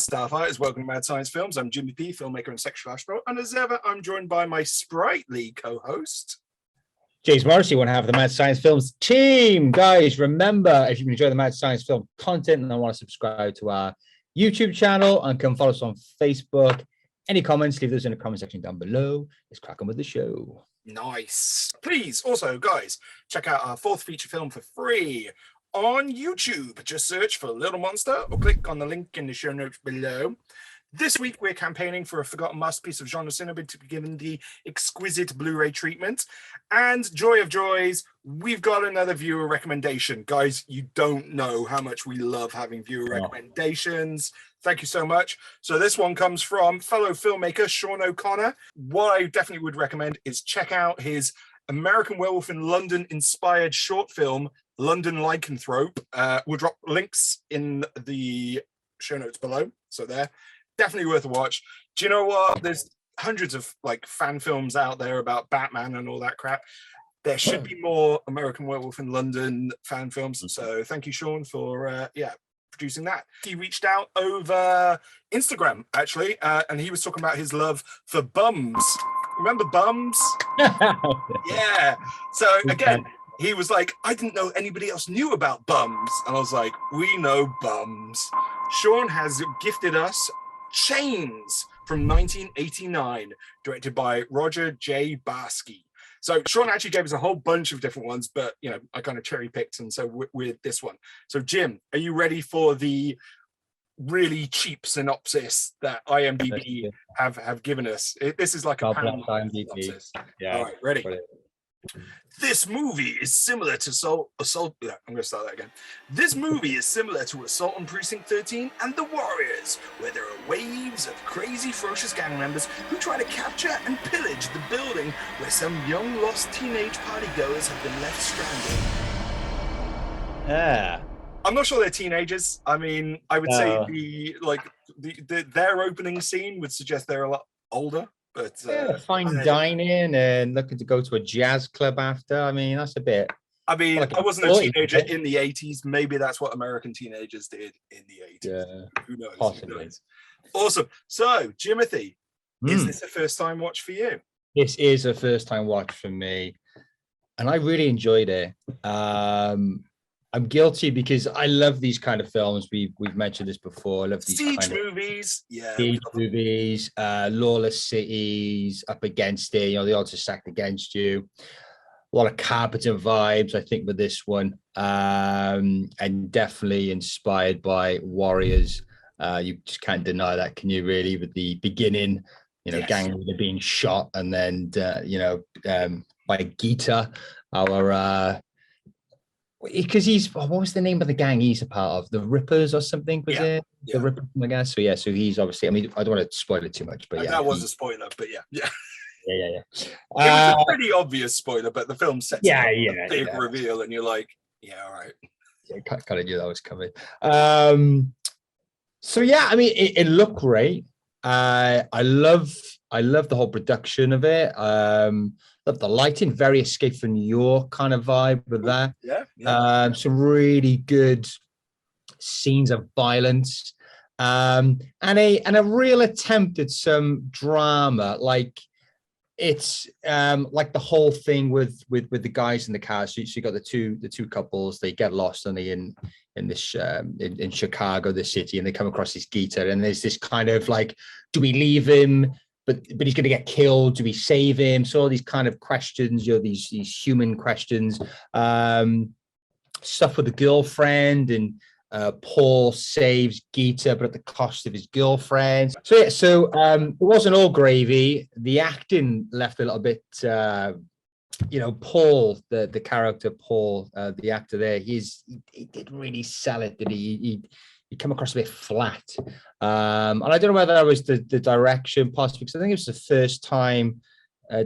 Starfighters, welcome to Mad Science Films. I'm Jimmy P, filmmaker and sexual astronaut, and as ever, I'm joined by my sprightly co-host, James Morrissey, one half of the Mad Science Films team. Guys, remember, if you enjoy the Mad Science Film content and want to subscribe to our YouTube channel and come follow us on Facebook, any comments, leave those in the comment section down below. Let's crack on with the show. Nice. Please, also, guys, check out our fourth feature film for free on YouTube. Just search for Little Monster or click on the link in the show notes below. This week, we're campaigning for a forgotten masterpiece of genre cinema to be given the exquisite Blu-ray treatment. And joy of joys, we've got another viewer recommendation. Guys, you don't know how much we love having viewer recommendations. Thank you so much. So this one comes from fellow filmmaker Sean O'Connor. What I definitely would recommend is check out his American Werewolf in London inspired short film, London Lycanthrope. We'll drop links in the show notes below. So there. Definitely worth a watch. Do you know what? There's hundreds of like fan films out there about Batman and all that crap. There should be more American Werewolf in London fan films. So thank you, Sean, for producing that. He reached out over Instagram actually, and he was talking about his love for bums. Remember bums? Yeah. So again, he was like, I didn't know anybody else knew about bums, and I was like, we know bums. Sean has gifted us Chains from 1989, directed by Roger J. Barsky. So Sean actually gave us a whole bunch of different ones, but you know, I kind of cherry picked, and so with this one. So Jim, are you ready for the really cheap synopsis that IMDb have given us? This is like a panel synopsis. Yeah. All right, ready? This movie is similar to Assault. Yeah, I'm going to start that again. This movie is similar to Assault on Precinct 13 and The Warriors, where there are waves of crazy, ferocious gang members who try to capture and pillage the building where some young, lost teenage partygoers have been left stranded. Yeah. I'm not sure they're teenagers. I mean, I would say their opening scene would suggest they're a lot older. But fine dining and looking to go to a jazz club after. I mean, that's a bit. I mean, I wasn't a teenager in the 80s. Maybe that's what American teenagers did in the 80s. Yeah, who knows? Possibly. Who knows? Awesome. So, Jimothy, is this a first time watch for you? This is a first time watch for me, and I really enjoyed it. I'm guilty because I love these kind of films. We've mentioned this before. I love these siege movies. Siege movies, lawless cities up against it. You know, the odds are stacked against you. A lot of Carpenter vibes, I think, with this one, and definitely inspired by Warriors. You just can't deny that, can you? Really, with the beginning, you know, gang leader being shot, and then by Gita, our. Because he's what was the name of the gang he's a part of? The Rippers or something, was it? The Rippers, I guess. So so he's obviously. I mean, I don't want to spoil it too much, but that was a spoiler. But yeah. It was a pretty obvious spoiler, but the film sets a big reveal, and you're like, all right. Yeah, kind of knew that was coming. So yeah, I mean, it looked great. I love the whole production of it. Love the lighting, very Escape from New York kind of vibe with that. Some really good scenes of violence, and a real attempt at some drama. Like it's like the whole thing with the guys in the car. So you got the two couples. They get lost, and they in this in Chicago, the city, and they come across this Gita, and there's this kind of like, do we leave him? But he's going to get killed. Do we save him? So all these kind of questions, these human questions. Stuff with the girlfriend, and Paul saves Gita, but at the cost of his girlfriend. So it wasn't all gravy. The acting left a little bit. Paul, the character Paul, the actor there, he didn't really sell it, did he? He come across a bit flat, and I don't know whether that was the direction, possibly, because I think it was the first time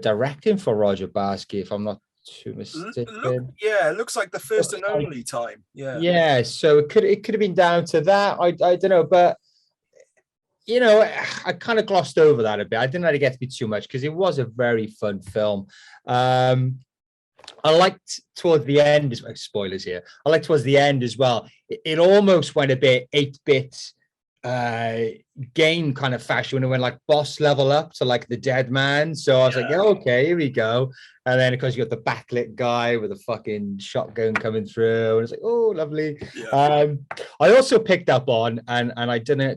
directing for Roger Barsky, if I'm not too mistaken. It looks like the first and only time. So it could have been down to that. I don't know, but I kind of glossed over that a bit. I didn't let it get to be too much because it was a very fun film. I liked towards the end, spoilers here. I liked towards the end as well. It almost went a bit 8-bit game kind of fashion when like boss level up to like the dead man. So I was like, yeah, okay, here we go. And then of course you got the backlit guy with a fucking shotgun coming through, and it's like, oh, lovely. I also picked up on, and I done the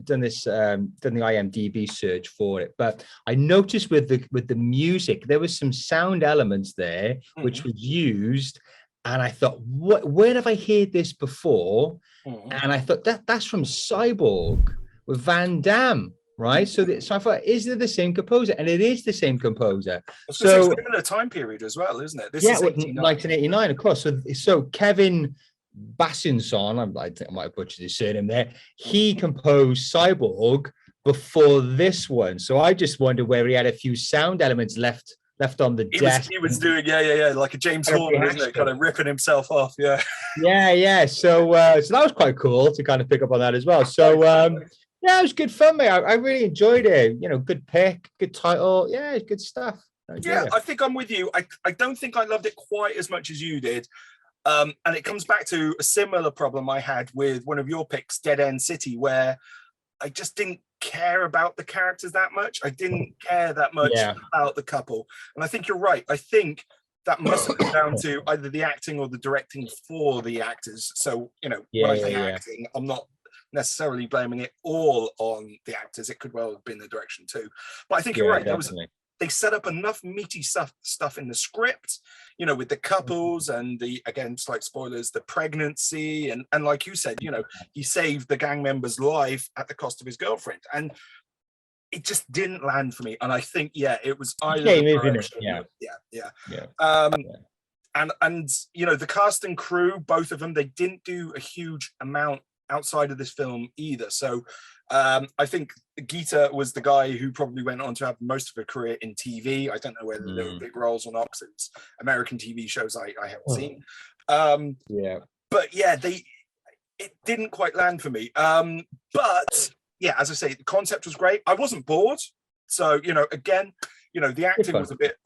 IMDb search for it, but I noticed with the music there was some sound elements there which was used, and I thought, where have I heard this before? And I thought that's from Cyborg with Van Damme, right? So I thought, is it the same composer? And it is the same composer. So it's similar time period as well, isn't it? This is 1989, of course. So Kevin Bassinson, I think I might have butchered his surname there. He composed Cyborg before this one. So I just wonder where he had a few sound elements left on the desk. He was doing, like a James Horner, isn't it? Kind of ripping himself off, yeah. So that was quite cool to kind of pick up on that as well. So yeah, it was good fun, mate. I really enjoyed it. You know, good pick, good title. Yeah, good stuff. I think I'm with you. I don't think I loved it quite as much as you did. And it comes back to a similar problem I had with one of your picks, Dead End City, where I just didn't care about the characters that much. I didn't care that much about the couple. And I think you're right. I think that must come down to either the acting or the directing for the actors. So, you know, when I say acting, I'm not necessarily blaming it all on the actors. It could well have been the direction too. But I think you're right. They set up enough meaty stuff in the script, you know, with the couples and again, slight spoilers, the pregnancy. And like you said, you know, he saved the gang member's life at the cost of his girlfriend. And it just didn't land for me. And I think, it was either And you know, the cast and crew, both of them, they didn't do a huge amount outside of this film either. So I think Geeta was the guy who probably went on to have most of a career in TV. I don't know whether they were big roles or not, because it's American TV shows I haven't seen. But it didn't quite land for me. But yeah, as I say, the concept was great. I wasn't bored. So, you know, again, you know, the acting was a bit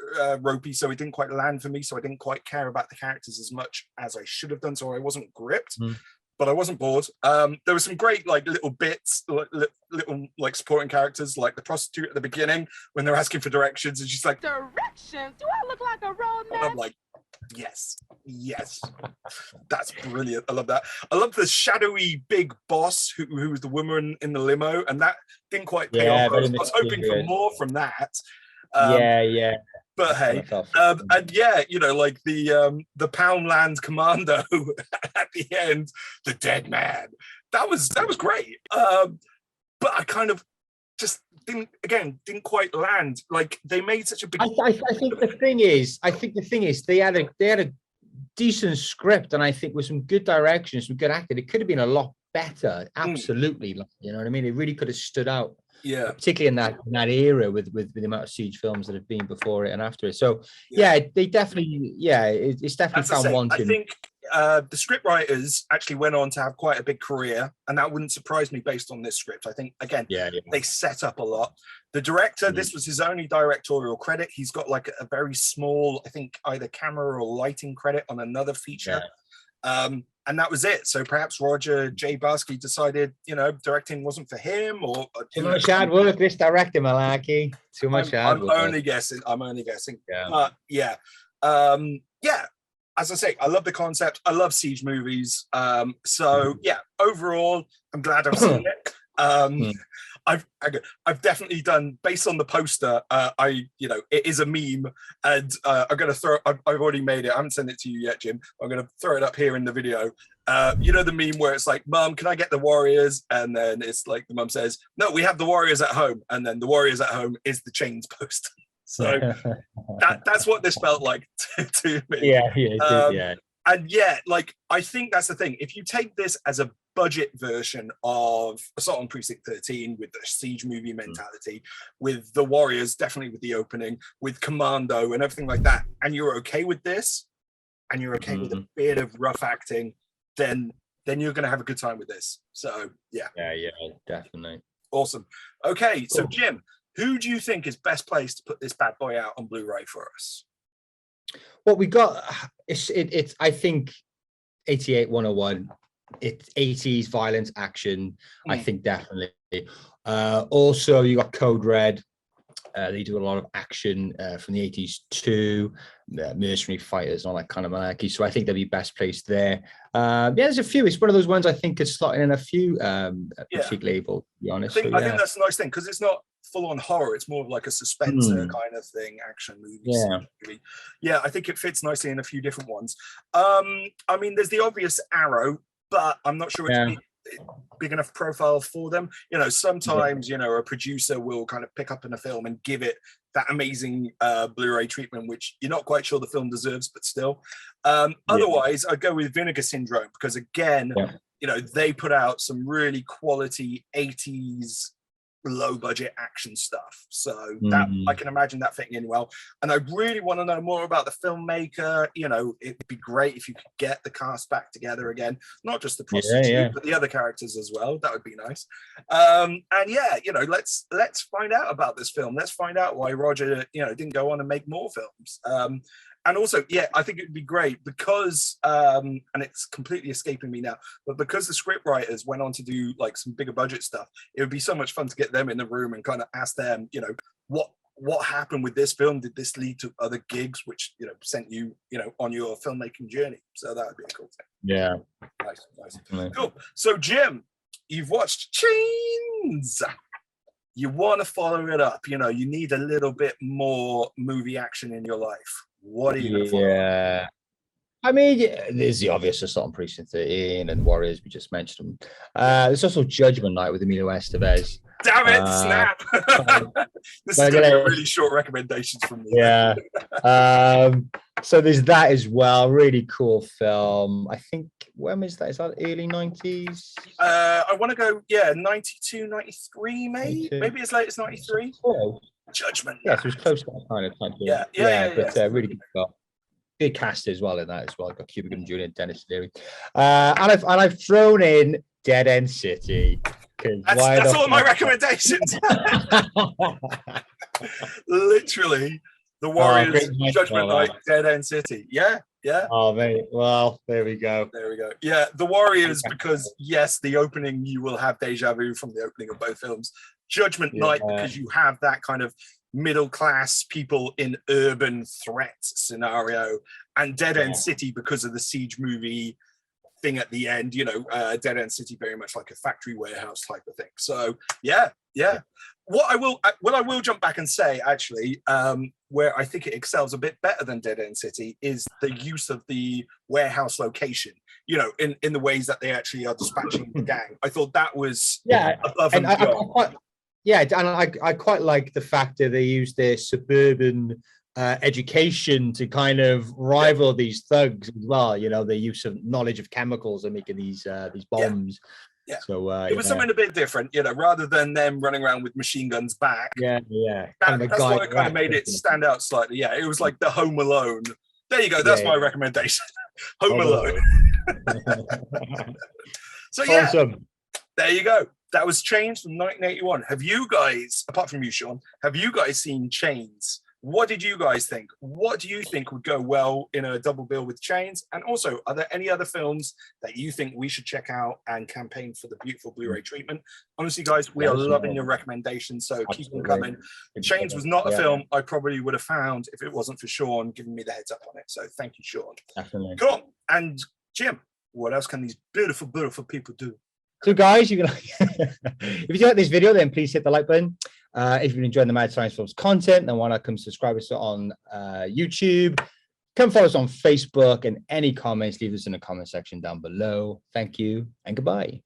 ropey, so it didn't quite land for me. So I didn't quite care about the characters as much as I should have done. So I wasn't gripped. But I wasn't bored. There were some great like little bits, little like supporting characters, like the prostitute at the beginning when they're asking for directions, and she's like, "Directions? Do I look like a roadman?" And I'm like, yes, that's brilliant. I love that. I love the shadowy big boss who was the woman in the limo, and that didn't quite pay off. I was hoping for more from that. But hey, and you know, like the Poundland Commando at the end, the dead man. That was great. But I kind of just didn't quite land. Like they made such a big. I think the thing is they had a decent script, and I think with some good direction, some good acting, it could have been a lot better. Absolutely, you know what I mean. It really could have stood out. Yeah, particularly in that era with the amount of siege films that have been before it and after it. So they definitely it's definitely found wanting. I think the script writers actually went on to have quite a big career, and that wouldn't surprise me based on this script. I think again they set up a lot. The director, this was his only directorial credit. He's got like a very small, I think either camera or lighting credit on another feature. And that was it. So perhaps Roger J. Barsky decided, you know, directing wasn't for him, or too much hard work. This director, Malarkey. Too much hard work. I'm only guessing. As I say, I love the concept. I love siege movies. So yeah, overall, I'm glad I've seen it. I've definitely done, based on the poster, it is a meme, and I'm gonna I've already made it. I haven't sent it to you yet, Jim. I'm gonna throw it up here in the video. You know the meme where it's like, "Mum, can I get the Warriors?" And then it's like the mum says, "No, we have the Warriors at home." And then the Warriors at home is the Chains poster. So that's what this felt like to me. And like I think that's the thing. If you take this as a budget version of Assault on Precinct 13 with the siege movie mentality, with the Warriors, definitely with the opening, with Commando and everything like that, and you're okay with this, and you're okay with a bit of rough acting, then you're going to have a good time with this. So yeah, definitely. Awesome. Okay, so Jim, who do you think is best placed to put this bad boy out on Blu-ray for us? What we got, it's I think 88 101 it's 80s violence action. I think definitely. Also, you got Code Red. They do a lot of action from the 80s too, mercenary fighters and all that kind of malarkey. So I think they'll be best placed there. Yeah, there's a few. It's one of those ones I think could slot in a few boutique label, to be honest. I think that's a nice thing because it's not full-on horror. It's more of like a suspenser kind of thing, action movie. Yeah, I think it fits nicely in a few different ones. I mean, there's the obvious Arrow, but I'm not sure it's big enough profile for them. You know, sometimes a producer will kind of pick up in a film and give it that amazing Blu-ray treatment, which you're not quite sure the film deserves, but still. Otherwise, I'd go with Vinegar Syndrome because again, they put out some really quality 80s low budget action stuff, so that I can imagine that fitting in well. And I really want to know more about the filmmaker. It'd be great if you could get the cast back together again, not just the prostitute but the other characters as well. That would be nice. And let's find out about this film. Let's find out why Roger didn't go on and make more films. And also, I think it'd be great because, and it's completely escaping me now, but because the script writers went on to do like some bigger budget stuff, it would be so much fun to get them in the room and kind of ask them, what happened with this film? Did this lead to other gigs, which, sent you, on your filmmaking journey? So that would be a cool thing. Yeah. Nice. Cool. So, Jim, you've watched Chains. You want to follow it up. You need a little bit more movie action in your life. What are you going to follow? I mean, there's the obvious assault on Precinct 13 and Warriors, we just mentioned them. There's also Judgement Night with Emilio Estevez. Damn it, snap! This is going to be really short recommendations from me. Yeah. So there's that as well. Really cool film. I think, when was that? Is that early 90s? I want to go, 92, 93 maybe? Maybe as late as 93? Judgment. Yes, it was close to that kind of time. But really good film. Good cast as well in that as well. Got Cuba Gooding Jr. and Dennis Leary. And I've thrown in Dead End City. That's all my recommendations. Literally, The Warriors, Judgment Night, Dead End City. Yeah. Oh, mate. Well, there we go. Yeah, The Warriors, because yes, the opening, you will have deja vu from the opening of both films. Judgment Night, because you have that kind of middle class people in urban threat scenario, and Dead End City because of the siege movie thing at the end. Dead End City very much like a factory warehouse type of thing. So yeah. What I will jump back and say actually, where I think it excels a bit better than Dead End City is the use of the warehouse location. In the ways that they actually are dispatching the gang. I thought that was above and beyond. I quite like the fact that they use their suburban education to kind of rival these thugs as well. Their use of knowledge of chemicals and making these bombs. Yeah. So it was something a bit different, rather than them running around with machine guns back. Yeah. That's why it kind of made it stand out slightly. Yeah, it was like the Home Alone. There you go. That's my recommendation. Home Alone. So awesome. There you go. That was Chains from 1981. Have you guys, apart from you, Sean, have you guys seen Chains? What did you guys think? What do you think would go well in a double bill with Chains? And also, are there any other films that you think we should check out and campaign for the beautiful Blu-ray treatment? Honestly, guys, we are loving your recommendations, so keep them coming. Chains was not a film I probably would have found if it wasn't for Sean giving me the heads up on it. So thank you, Sean. Definitely. Cool. And Jim, what else can these beautiful, beautiful people do? So guys, you can if you like this video, then please hit the like button. If you've been enjoying the Mad Science Films content, then why not come subscribe us on YouTube? Come follow us on Facebook, and any comments, leave us in the comment section down below. Thank you and goodbye.